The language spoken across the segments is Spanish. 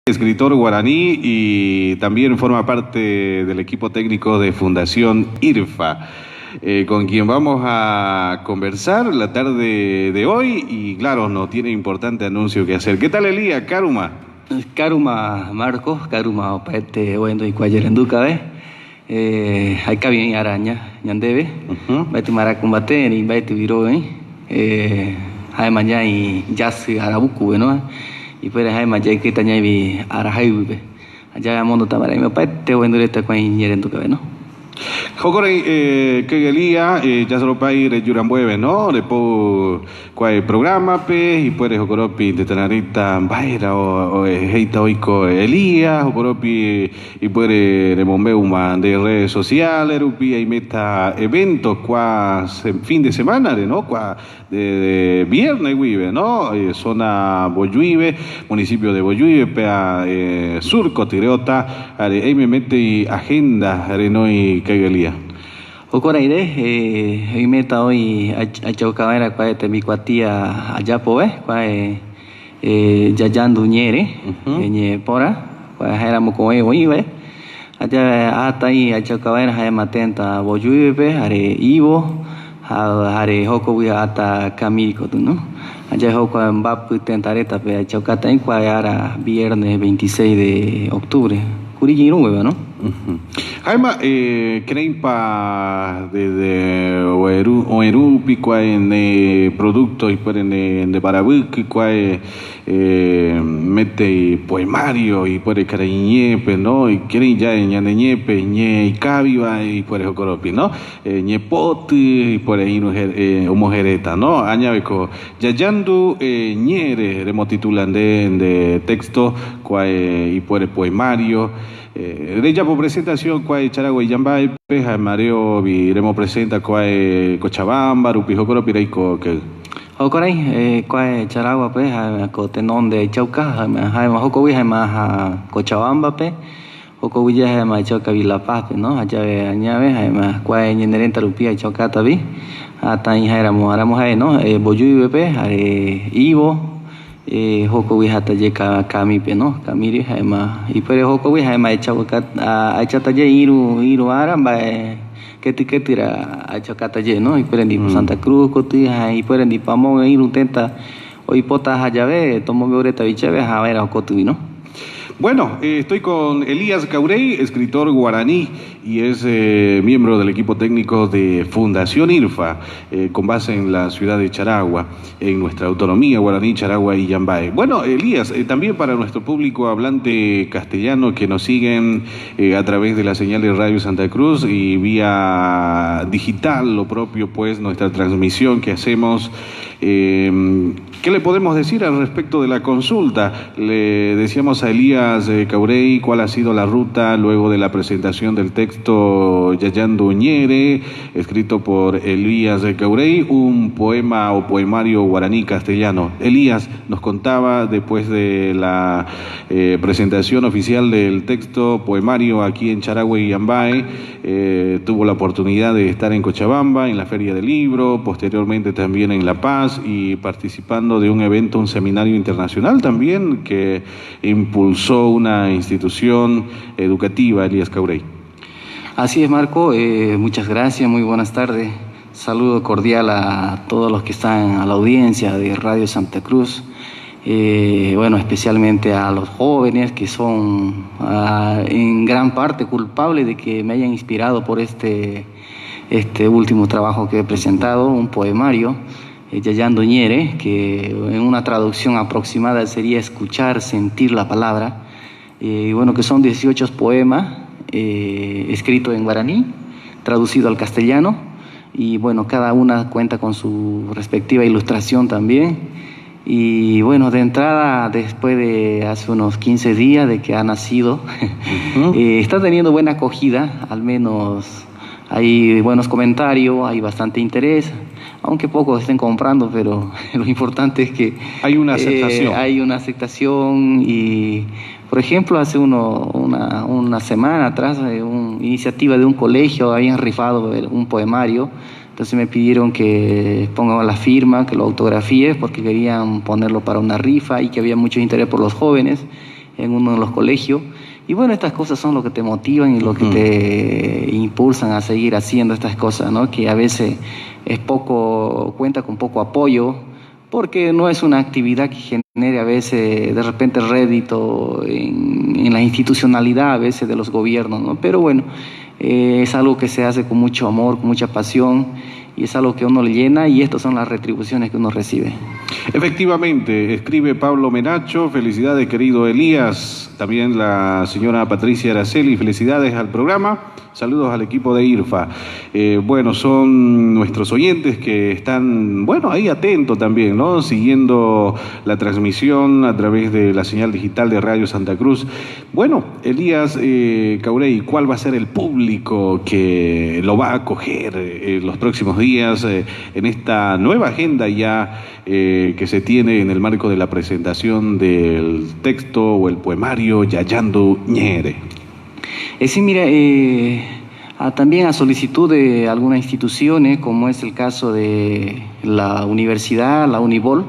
Escritor guaraní y también forma parte del equipo técnico de Fundación IRFA, con quien vamos a conversar la tarde de hoy y claro, nos tiene importante anuncio que hacer. ¿Qué tal Elías? Karuma. Karuma Marcos, Karuma opete wendo y cuayerenduca hay bien araña, ñandebe, baiti maracumbate ni baiti viro hay mañana y yasi arabuku no y pues hay mañana que taña vi arahaibe allá mondo tamara me opete wendo leta cuayerenduca no. Jocorey, que Elías, ya solo para ir Yurambueve, ¿no? Después, ¿cuál programa, pe? Y puedes Jocoropi de Tanarita Baira o Heita Oiko Elías, Jocoropi y puede Remombeuma de redes sociales, Rupi y meta eventos, fin de semana, ¿no? De viernes, vive, ¿no? Zona Boyuive, municipio de Boyuive, pea Surco, Tireota, ahí me mete agenda, Reno y Kegelia. Ocoraire, hoy meta hoy a Chaucabera, cuál te mi cuatía allá poe, cuál Yayandu ñere, ñe pora, cuál era mocoe oive, allá hasta ahí a Chaucabera, hay matenta Boyuive, are Ivo, are Joco hasta Camirico, ¿no? Allá Joco en Bapu tentareta, pe a Chaucata en cuál era viernes 26 de octubre, Curigirueva, ¿no? Jaima, creen pa de Oerupi, cuál producto y pueden de Barabuque, cuál mete poemario y puede cariñepe, ¿no? Y quieren ya ñaneñepe, ñe y caviva y puede jocoropi, ¿no? Ñepote y puede ir homojereta, ¿no? Añaveco, yayandu ñere, remotitulan de texto, cuál y puede poemario. De ya por presentación, cuál Charagua y Yambay, peja, mareo, viremos presenta, cuál Cochabamba, Rupi, Jocoro, Piraico, que. Jocoray, cuál Charagua, pues, a Cotenón de Chauca, a Jocowi, a Cochabamba, pe, Jocowi, a Chauca Vilapaz, ¿no? Allá ve, añave, a cuál Ñenerenta Rupia, Chauca, tabi, a Tan Aramos, ¿no? Boyuy, pe, a Ivo. Joco hasta llega Camipe, ¿no? Camiri, además, y por Joco además echa talle iru aramba que tira a chacatalle, ¿no? Y por Santa Cruz, cotija, y por Pamón, iru tenta, o hipota allave, tomo beureta bichave, a ver a Cotuí, ¿no? Bueno, estoy con Elías Caurey, escritor guaraní y es miembro del equipo técnico de Fundación IRFA, con base en la ciudad de Charagua, en nuestra autonomía guaraní, Charagua y Yambay. Bueno, Elías, también para nuestro público hablante castellano que nos siguen a través de la señal de Radio Santa Cruz y vía digital, lo propio pues nuestra transmisión que hacemos. ¿Qué le podemos decir al respecto de la consulta? Le decíamos a Elías Caurey cuál ha sido la ruta luego de la presentación del texto Yayandu Ñere, escrito por Elías Caurey, un poema o poemario guaraní castellano. Elías nos contaba después de la presentación oficial del texto poemario aquí en Charagua y Yambay, tuvo la oportunidad de estar en Cochabamba, en la Feria del Libro, posteriormente también en La Paz y participando de un evento, un seminario internacional también que impulsó una institución educativa, Elías Caurey. Así es, Marco, muchas gracias, muy buenas tardes. Saludo cordial a todos los que están a la audiencia de Radio Santa Cruz, bueno, especialmente a los jóvenes que son en gran parte culpables de que me hayan inspirado por este último trabajo que he presentado, un poemario, Yayandu Ñere, que en una traducción aproximada sería escuchar, sentir la palabra, bueno, que son 18 poemas escritos en guaraní, traducido al castellano, y bueno, cada una cuenta con su respectiva ilustración también. Y bueno, de entrada, después de hace unos 15 días de que ha nacido, está teniendo buena acogida, al menos hay buenos comentarios, hay bastante interés, aunque pocos estén comprando, pero lo importante es que hay una aceptación. Hay una aceptación y, por ejemplo, hace una semana atrás, una iniciativa de un colegio, habían rifado un poemario, entonces me pidieron que ponga la firma, que lo autografíe, porque querían ponerlo para una rifa y que había mucho interés por los jóvenes. en uno de los colegios. Y bueno, estas cosas son lo que te motivan y lo que te impulsan a seguir haciendo estas cosas, ¿no? Que a veces cuenta con poco apoyo, porque no es una actividad que genere a veces de repente rédito en la institucionalidad a veces de los gobiernos, ¿no? Pero bueno, es algo que se hace con mucho amor, con mucha pasión, y es algo que uno le llena, y estas son las retribuciones que uno recibe. Efectivamente, escribe Pablo Menacho, felicidades querido Elías, también la señora Patricia Araceli, felicidades al programa, saludos al equipo de IRFA. Bueno, son nuestros oyentes que están, bueno, ahí atentos también, ¿no? Siguiendo la transmisión a través de la señal digital de Radio Santa Cruz. Bueno, Elías Caurey, ¿cuál va a ser el público que lo va a acoger los próximos días en esta nueva agenda ya que se tiene en el marco de la presentación del texto o el poemario Yayando Ñere? Sí, mira, también a solicitud de algunas instituciones, como es el caso de la universidad, la Unibol,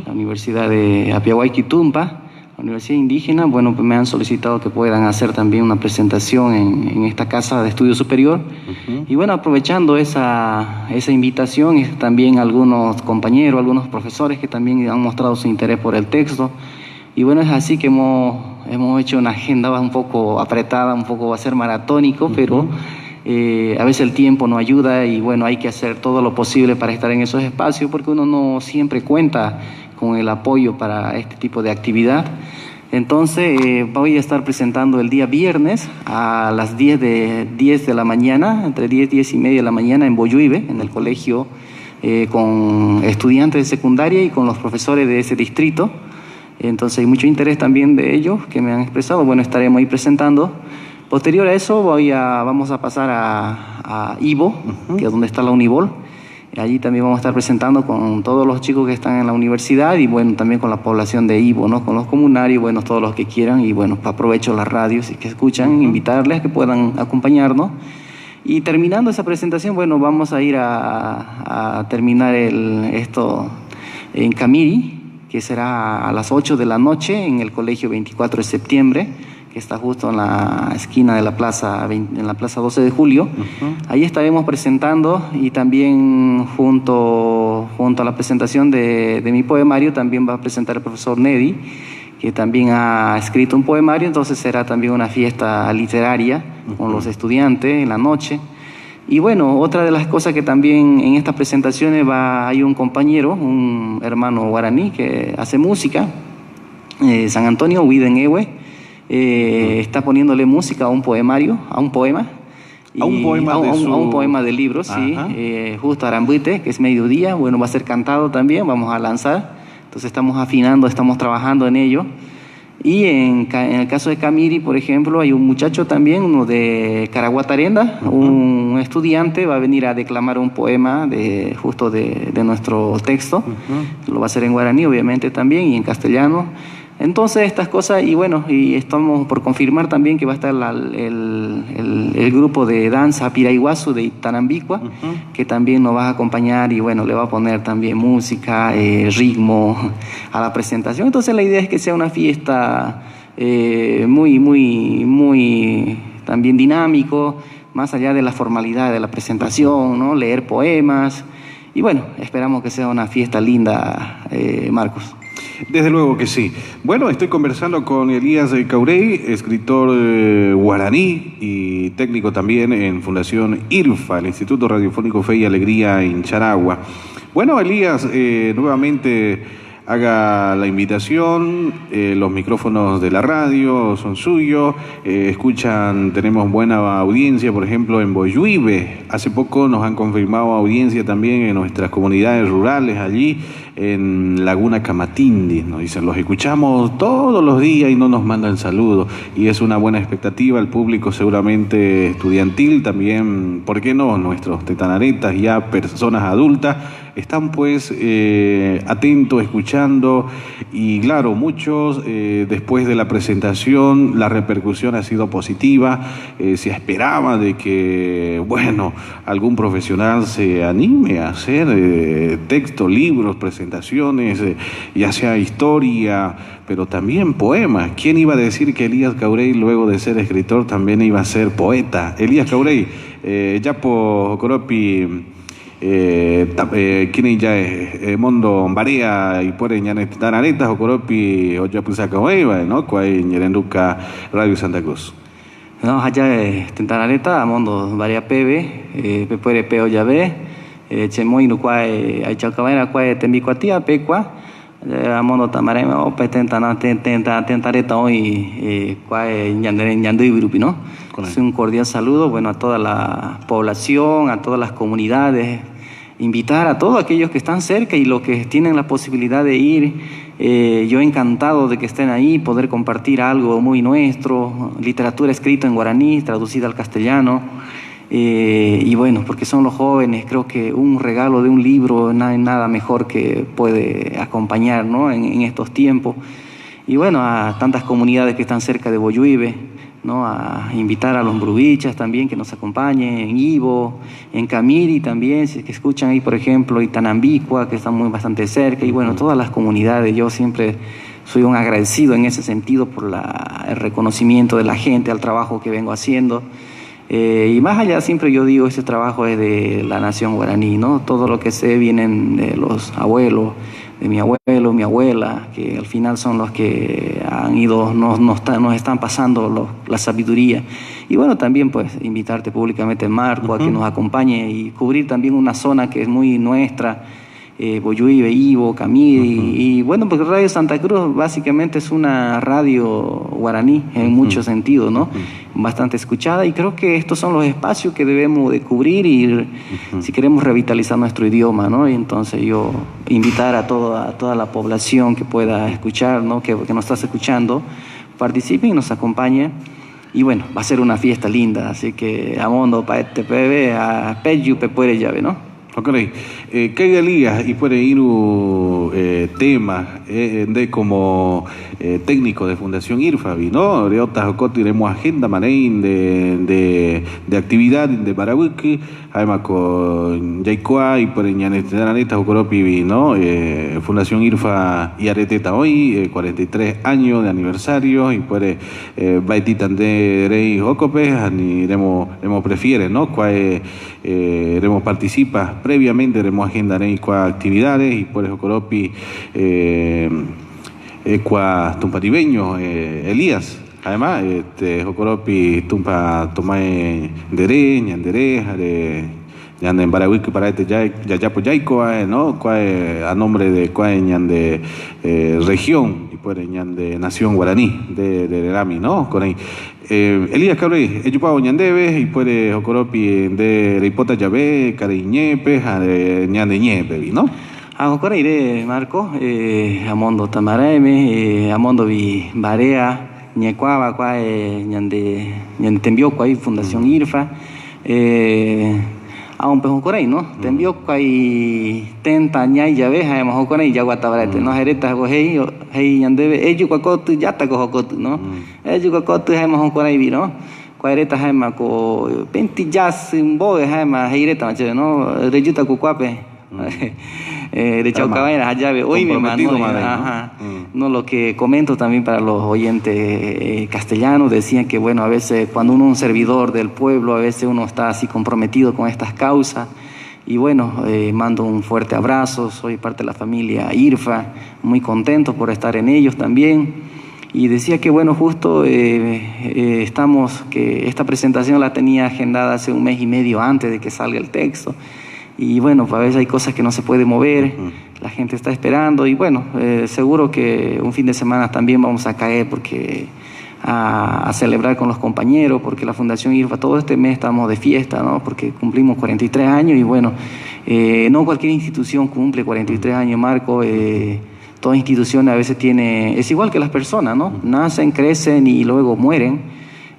la Universidad de Apiahuayquitumpa, la Universidad Indígena, bueno, pues me han solicitado que puedan hacer también una presentación en esta casa de estudio superior. Y bueno, aprovechando esa invitación, y también algunos compañeros, algunos profesores que también han mostrado su interés por el texto. Y bueno, es así que hemos hecho una agenda un poco apretada, un poco va a ser maratónico, pero a veces el tiempo no ayuda, y bueno, hay que hacer todo lo posible para estar en esos espacios, porque uno no siempre cuenta con el apoyo para este tipo de actividad. Entonces voy a estar presentando el día viernes a las 10 de la mañana, entre 10 y media de la mañana, en Boyuibe, en el colegio, con estudiantes de secundaria y con los profesores de ese distrito. Entonces hay mucho interés también de ellos que me han expresado. Bueno, estaremos ahí presentando. Posterior a eso vamos a pasar a Ivo, que es donde está la Unibol. Allí también vamos a estar presentando con todos los chicos que están en la universidad, y bueno, también con la población de Ivo, ¿no? Con los comunarios, bueno, todos los que quieran. Y bueno, aprovecho las radios y que escuchan, invitarles a que puedan acompañarnos. Y terminando esa presentación, bueno, vamos a ir a terminar esto en Camiri, que será a las 8 de la noche en el colegio 24 de septiembre, que está justo en la esquina de la plaza, en la plaza 12 de julio. Ahí estaremos presentando, y también junto a la presentación de mi poemario también va a presentar el profesor Nedi, que también ha escrito un poemario. Entonces será también una fiesta literaria con los estudiantes en la noche. Y bueno, otra de las cosas que también en estas presentaciones hay un compañero, un hermano guaraní que hace música, San Antonio Huidenewe, está poniéndole música a un poemario, a un poema. A un poema a un poema de libro, sí, justo Arambite, que es mediodía. Bueno, va a ser cantado también, vamos a lanzar. Entonces estamos afinando, estamos trabajando en ello. Y en el caso de Camiri, por ejemplo, hay un muchacho también, uno de Caraguatarenda, un estudiante, va a venir a declamar un poema justo de nuestro texto. Lo va a hacer en guaraní, obviamente, también, y en castellano. Entonces, estas cosas, y bueno, y estamos por confirmar también que va a estar el grupo de danza Piraiguazu de Itanambicua, que también nos va a acompañar, y bueno, le va a poner también música, ritmo a la presentación. Entonces, la idea es que sea una fiesta muy también dinámico, más allá de la formalidad de la presentación, ¿no? Leer poemas, y bueno, esperamos que sea una fiesta linda, Marcos. Desde luego que sí. Bueno, estoy conversando con Elías Caurey, escritor guaraní y técnico también en Fundación IRFA, el Instituto Radiofónico Fe y Alegría en Charagua. Bueno, Elías, nuevamente haga la invitación, los micrófonos de la radio son suyos, tenemos buena audiencia, por ejemplo, en Boyuibe. Hace poco nos han confirmado audiencia también en nuestras comunidades rurales allí, en Laguna Camatindi, nos dicen, los escuchamos todos los días y no nos mandan saludos, y es una buena expectativa. El público seguramente estudiantil también, ¿por qué no? Nuestros tetanaretas, ya personas adultas, están pues atentos, escuchando, y claro, muchos después de la presentación la repercusión ha sido positiva. Se esperaba de que, bueno, algún profesional se anime a hacer textos, libros, presentaciones, ya sea historia, pero también poemas. ¿Quién iba a decir que Elías Caurey, luego de ser escritor, también iba a ser poeta? Elías Caurey, Yapo Jocoropi, kini ya mondo barea y por ñanet tanaretas Jocoropi o Yapusaca Oiva, ¿no? Cuay ñerenduca Radio Santa Cruz. No, allá tentarareta, mondo varia pebe, pepuere peo llave, chemoy no cuay, hay chacabera cuay tembicuatia, pecua. Amondo tamareme o tentareta hoy cuay ñandu grupi, ¿no? Es un cordial saludo, bueno, a toda la población, a todas las comunidades, invitar a todos aquellos que están cerca y los que tienen la posibilidad de ir. Yo encantado de que estén ahí, poder compartir algo muy nuestro, literatura escrita en guaraní, traducida al castellano. Y bueno, porque son los jóvenes, creo que un regalo de un libro, nada mejor que puede acompañar, ¿no? en estos tiempos. Y bueno, a tantas comunidades que están cerca de Boyuibe, ¿no? A invitar a los brubichas también que nos acompañen, en Ibo, en Camiri también, si es que escuchan ahí, por ejemplo, Itanambicua, que están bastante cerca, y bueno, todas las comunidades. Yo siempre soy un agradecido en ese sentido por el reconocimiento de la gente al trabajo que vengo haciendo. Y más allá, siempre yo digo, este trabajo es de la nación guaraní, ¿no? Todo lo que sé vienen de los abuelos, de mi abuelo, mi abuela, que al final son los que han ido, nos están pasando la sabiduría. Y bueno, también pues invitarte públicamente, Marco, a que nos acompañe y cubrir también una zona que es muy nuestra, Boyuibe, Ibo, Camiri, y bueno, porque Radio Santa Cruz básicamente es una radio guaraní en muchos sentidos, ¿no? Bastante escuchada, y creo que estos son los espacios que debemos de cubrir y si queremos revitalizar nuestro idioma, ¿no? Y entonces yo invitar a toda la población que pueda escuchar, ¿no? Que nos estás escuchando, participen y nos acompañen. Y bueno, va a ser una fiesta linda, así que amondo para este pebe, a Peyu Pepuere llave, ¿no? Ok, que Elías y puede ir tema de como técnico de Fundación IRFA, ¿no? De otras iremos agenda manein de actividad de Paraguay, además con Yaikua y por Ñaneta Jocoropi, ¿no? Fundación IRFA y Areteta hoy, 43 años de aniversario, y puede Baititan de Rey Jocope, iremos prefiere, ¿no? Cuál iremos participa previamente, iremos agenda de actividades y por Jocoropi tumparibeño Elías. Además, Jocoropi tumpa tomae dere, ñandere, ñande en Paraguay que para ya Yaico, ¿no? A nombre de ñande región y por ñande nación guaraní de Rami, ¿no? Con ahí. Elías Cabrey, Eyupao ñandebe y puede Jocoropi de Reipota Llave, Cariñepe, ñande ñepe, ¿no? Jocoreire, Marco, amondo tamareme, amondo vi barea, ñecuaba, ñande tembió Fundación IRFA, aún pejo corey, ¿no? Tembió tenta ñay llave, además jocorey ya guatabarete, ¿no? Jereta hey ñandebe, ellos cuacotu ya ta cojocotu, ¿no? Ellos cuacotu además jocorey vi, ¿no? Cuareta además co 20 jazz un bogue además heireta macho, ¿no? Reyuta cucuape. De Chaucabaira, allá hoy mi hermano, no, lo que comento también para los oyentes castellanos, decían que bueno, a veces cuando uno es un servidor del pueblo, a veces uno está así comprometido con estas causas, y bueno, mando un fuerte abrazo, soy parte de la familia IRFA, muy contento por estar en ellos también, y decía que bueno, justo estamos, que esta presentación la tenía agendada hace un mes y medio antes de que salga el texto. Y bueno, pues a veces hay cosas que no se puede mover, la gente está esperando y bueno, seguro que un fin de semana también vamos a caer porque a celebrar con los compañeros, porque la Fundación IRFA todo este mes estamos de fiesta, ¿no? Porque cumplimos 43 años y bueno, no cualquier institución cumple 43 años, Marco. Toda institución a veces es igual que las personas, ¿no? Nacen, crecen y luego mueren.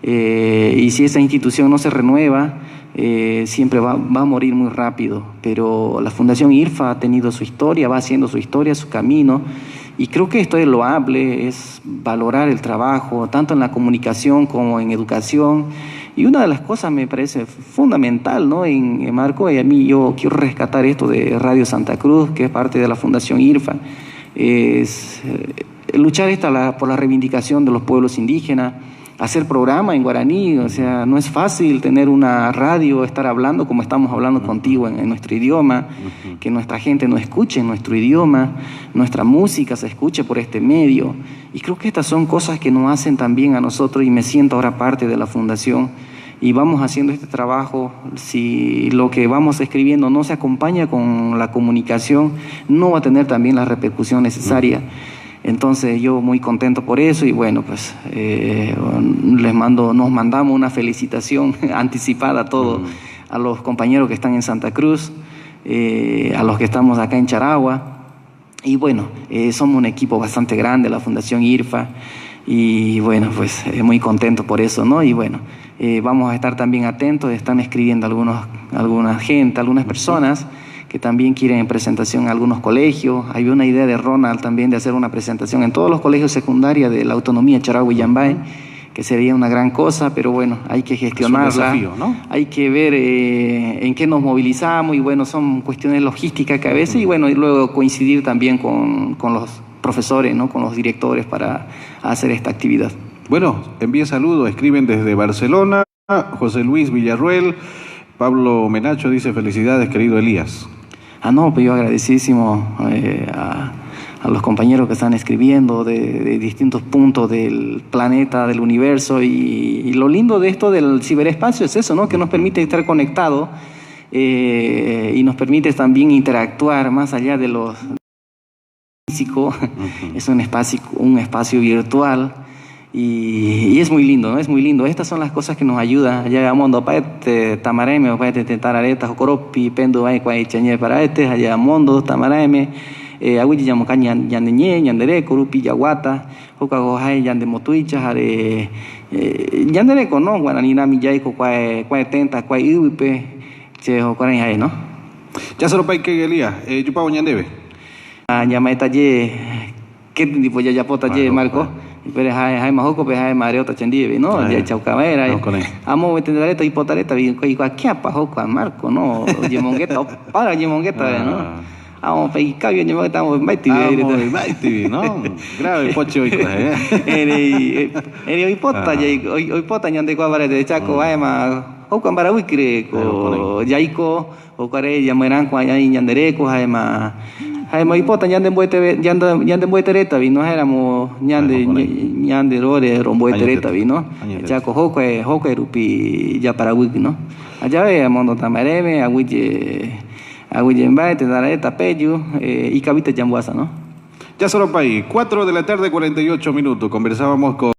Y si esa institución no se renueva, siempre va a morir muy rápido, pero la Fundación IRFA ha tenido su historia, va haciendo su historia, su camino, y creo que esto es loable, es valorar el trabajo, tanto en la comunicación como en educación. Y una de las cosas me parece fundamental, ¿no? En Marco, y a mí yo quiero rescatar esto de Radio Santa Cruz, que es parte de la Fundación IRFA, es luchar por la reivindicación de los pueblos indígenas, hacer programa en guaraní. O sea, no es fácil tener una radio, estar hablando como estamos hablando contigo en nuestro idioma, que nuestra gente nos escuche en nuestro idioma, nuestra música se escuche por este medio. Y creo que estas son cosas que nos hacen también a nosotros, y me siento ahora parte de la fundación. Y vamos haciendo este trabajo. Si lo que vamos escribiendo no se acompaña con la comunicación, no va a tener también la repercusión necesaria. Entonces yo muy contento por eso, y bueno, pues nos mandamos una felicitación anticipada a todos, a los compañeros que están en Santa Cruz, a los que estamos acá en Charagua. Y bueno, somos un equipo bastante grande, la Fundación IRFA, y bueno, pues muy contento por eso, ¿no? Y bueno, vamos a estar también atentos. Están escribiendo algunas personas que también quieren presentación en algunos colegios. Hay una idea de Ronald también de hacer una presentación en todos los colegios secundarios de la autonomía Charagua y Llambay, que sería una gran cosa, pero bueno, hay que gestionarla. Es un desafío, ¿no? Hay que ver en qué nos movilizamos, y bueno, son cuestiones logísticas que a veces, y bueno, y luego coincidir también con los profesores, ¿no? Con los directores para hacer esta actividad. Bueno, envíe saludos, escriben desde Barcelona, José Luis Villarruel, Pablo Menacho dice: felicidades, querido Elías. No, pues yo agradecidísimo a los compañeros que están escribiendo de distintos puntos del planeta, del universo, y lo lindo de esto del ciberespacio es eso, ¿no? Que nos permite estar conectados, y nos permite también interactuar más allá de lo físico. Es un espacio virtual, y es muy lindo, ¿no? Es muy lindo. Estas son las cosas que nos ayudan. Allá Mondo Paete, Tamareme, Paete, Tarareta, Jocoropi, Pendo, Guay, Chañé, Paraete, allá Mondo, Tamareme, Agüiti, Yamocan, Yandeñé, Yandere, Corupi, Yaguata, Jocagojay, Yandemotuicha, Jare, Yandereco, ¿no? Guananinami, Yaico, Cuay Tenta, Cuay Uipe, Che, Jocoray, ¿no? Ya se lo paí que Elías, Yupago Ñandebe. Yamaeta, Ye, ¿qué tipo ya yapota, Ye, Marco? Pero hay majoko, pero hay mareota chendive, ¿no? Ya chaucamera. Amo veterinaria y potareta, y cualquier pajoco a Marco, ¿no? Yemongueta, para Yemongueta, ¿no? Amo peicabio, Yemongueta, amo baiti, ¿no? Grave poche hoy, hoy pota, ñande cuavare de Chaco, aema, hoco ambarahuicre, yaiko, hocaré, yamerán, cuayay, ñandereco, aema. Hipota ñande mbuetereta vi, no éramos ñande rore rombuetereta vi, no chaco hoque rupi ya para wiki, no allá ve mondo tamareme aguille mbae te dareta peyu y cabita jambuasa, no. Ya solo país, 4 de la tarde 48 minutos, conversábamos con